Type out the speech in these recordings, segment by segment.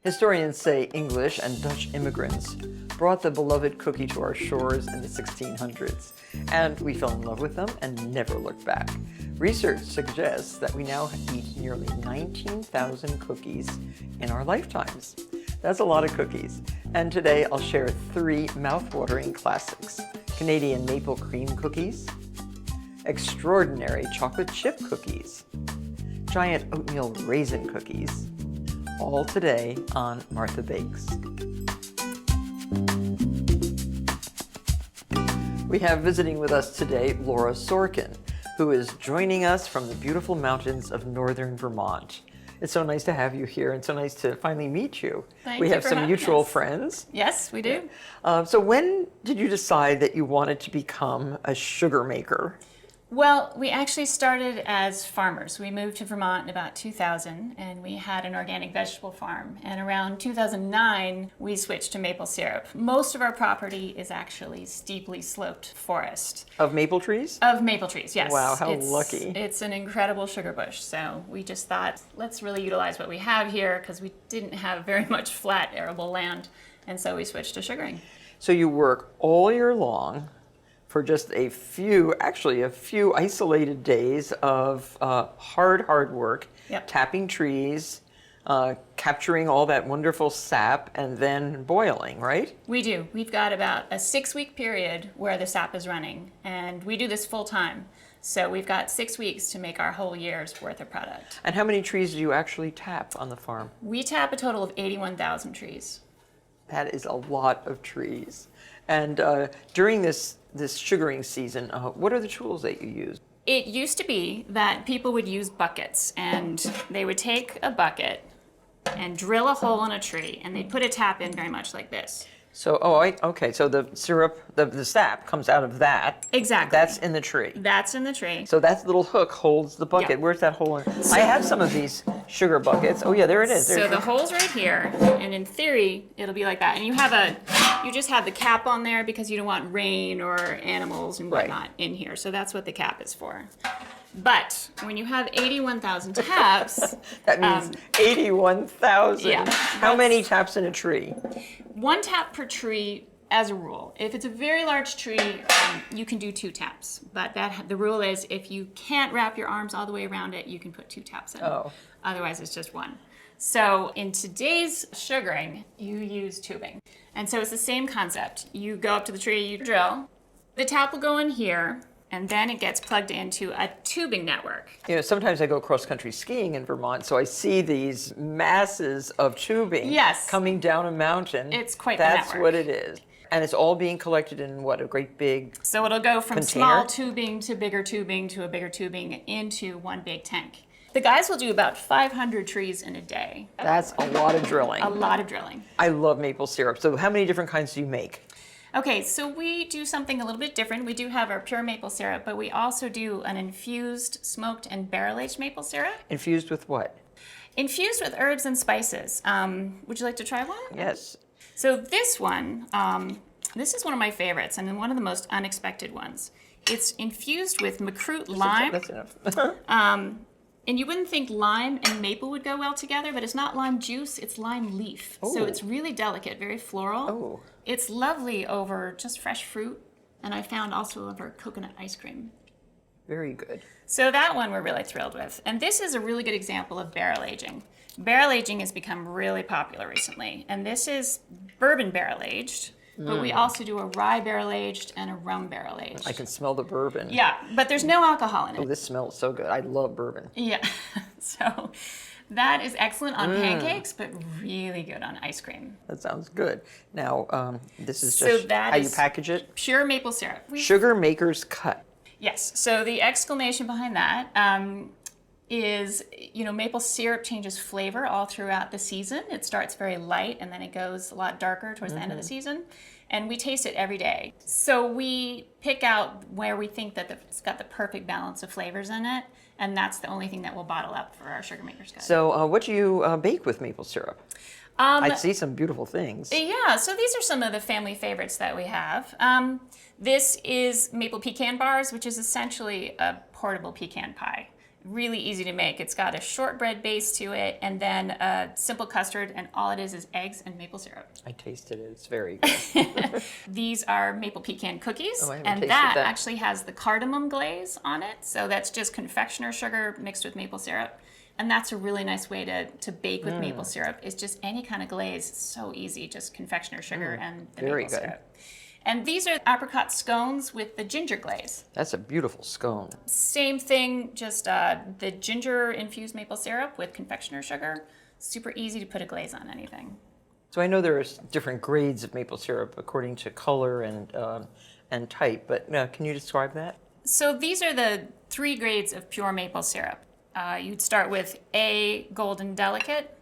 Historians say English and Dutch immigrants brought the beloved cookie to our shores in the 1600s, and we fell in love with them and never looked back. Research suggests that we now eat nearly 19,000 cookies in our lifetimes. That's a lot of cookies. And today I'll share 3 mouth-watering classics: Canadian maple cream cookies, extraordinary chocolate chip cookies, giant oatmeal raisin cookies, all today on Martha Bakes. We have visiting with us today Laura Sorkin, who is joining us from the beautiful mountains of northern Vermont. It's so nice to have you here and so nice to finally meet you. Thank we you have for some having mutual us. friends. Yes, we do. So when did you decide that you wanted to become a sugar maker? Well, we actually started as farmers. We moved to Vermont in about 2000, and we had an organic vegetable farm. And around 2009, we switched to maple syrup. Most of our property is actually steeply sloped forest. Of maple trees? Of maple trees, yes. Wow, how lucky. It's an incredible sugar bush. So we just thought, let's really utilize what we have here, because we didn't have very much flat, arable land. And so we switched to sugaring. So you work all year long for just a few isolated days of hard work, Yep. tapping trees, capturing all that wonderful sap, and then boiling, right? We do. We've got about a 6-week period where the sap is running, and we do this full time. So we've got 6 weeks to make our whole year's worth of product. And how many trees do you actually tap on the farm? We tap a total of 81,000 trees. That is a lot of trees. And during this sugaring season, what are the tools that you use? It used to be that people would use buckets, and they would take a bucket and drill a hole in a tree, and they'd put a tap in very much like this. So, okay, so the syrup, the sap comes out of that. Exactly. That's in the tree. That's in the tree. So that little hook holds the bucket. Yeah. Where's that hole in? I have some of these sugar buckets. Oh yeah, there it is. So the hole's right here, and in theory, it'll be like that. And you just have the cap on there because you don't want rain or animals and whatnot in here. So that's what the cap is for. But when you have 81,000 taps, that means 81,000. yeah, How many taps in a tree? 1 tap per tree as a rule. If it's a very large tree, you can do 2 taps. But the rule is if you can't wrap your arms all the way around it, you can put 2 taps in. Oh. Otherwise, it's just 1. So in today's sugaring, you use tubing. And so it's the same concept. You go up to the tree, you drill. The tap will go in here, and then it gets plugged into a tubing network. You know, sometimes I go cross-country skiing in Vermont, so I see these masses of tubing Yes. coming down a mountain. It's quite the That's network. what it is. And it's all being collected in what, a great big So it'll go from container? small tubing to a bigger tubing into one big tank. The guys will do about 500 trees in a day. That's a lot of drilling. A lot of drilling. I love maple syrup. So how many different kinds do you make? Okay, so we do something a little bit different. We do have our pure maple syrup, but we also do an infused, smoked, and barrel-aged maple syrup. Infused with what? Infused with herbs and spices. Would you like to try one? Yes. So this one, this is one of my favorites and one of the most unexpected ones. It's infused with macroot lime. That's enough. And you wouldn't think lime and maple would go well together, but it's not lime juice, it's lime leaf. Oh. So it's really delicate, very floral. Oh. It's lovely over just fresh fruit, and I found also over coconut ice cream. Very good. So that one we're really thrilled with. And this is a really good example of barrel aging. Barrel aging has become really popular recently, and this is bourbon barrel aged. But we also do a rye barrel aged and a rum barrel aged. I can smell the bourbon. Yeah, but there's no alcohol in it. Oh, this smells so good. I love bourbon. Yeah, so that is excellent on pancakes, but really good on ice cream. That sounds good. Now, this is So just that how you is package it. Pure maple syrup. Sugar Maker's Cut. Yes, so the exclamation behind that is, maple syrup changes flavor all throughout the season. It starts very light and then it goes a lot darker towards the end of the season. And we taste it every day. So we pick out where we think that it's got the perfect balance of flavors in it, and that's the only thing that we'll bottle up for our Sugar Maker's Cut. So what do you bake with maple syrup? I see some beautiful things. Yeah, so these are some of the family favorites that we have. This is maple pecan bars, which is essentially a portable pecan pie. Really easy to make. It's got a shortbread base to it, and then a simple custard, and all it is eggs and maple syrup. I tasted it. It's very good. These are maple pecan cookies, Oh, I haven't and tasted that that. actually has the cardamom glaze on it. So that's just confectioner sugar mixed with maple syrup. And that's a really nice way to bake with maple syrup. Is just any kind of glaze. It's so easy, just confectioner sugar and the very maple good. syrup. And these are apricot scones with the ginger glaze. That's a beautiful scone. Same thing, just the ginger infused maple syrup with confectioner sugar. Super easy to put a glaze on anything. So I know there's different grades of maple syrup according to color and type, but can you describe that? So these are the 3 grades of pure maple syrup. You'd start with A, golden delicate,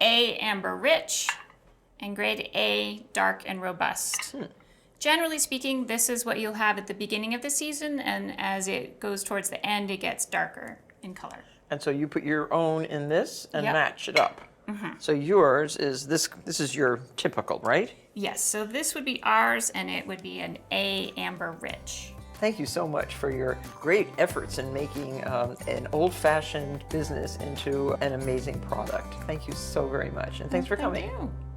A, amber rich, and grade A, dark and robust. Generally speaking, this is what you'll have at the beginning of the season, and as it goes towards the end, it gets darker in color. And so you put your own in this and Yep. match it up. So yours is this is your typical, right? Yes, so this would be ours, and it would be an A, amber rich. Thank you so much for your great efforts in making an old-fashioned business into an amazing product. Thank you so very much, and thanks for coming. Thank you.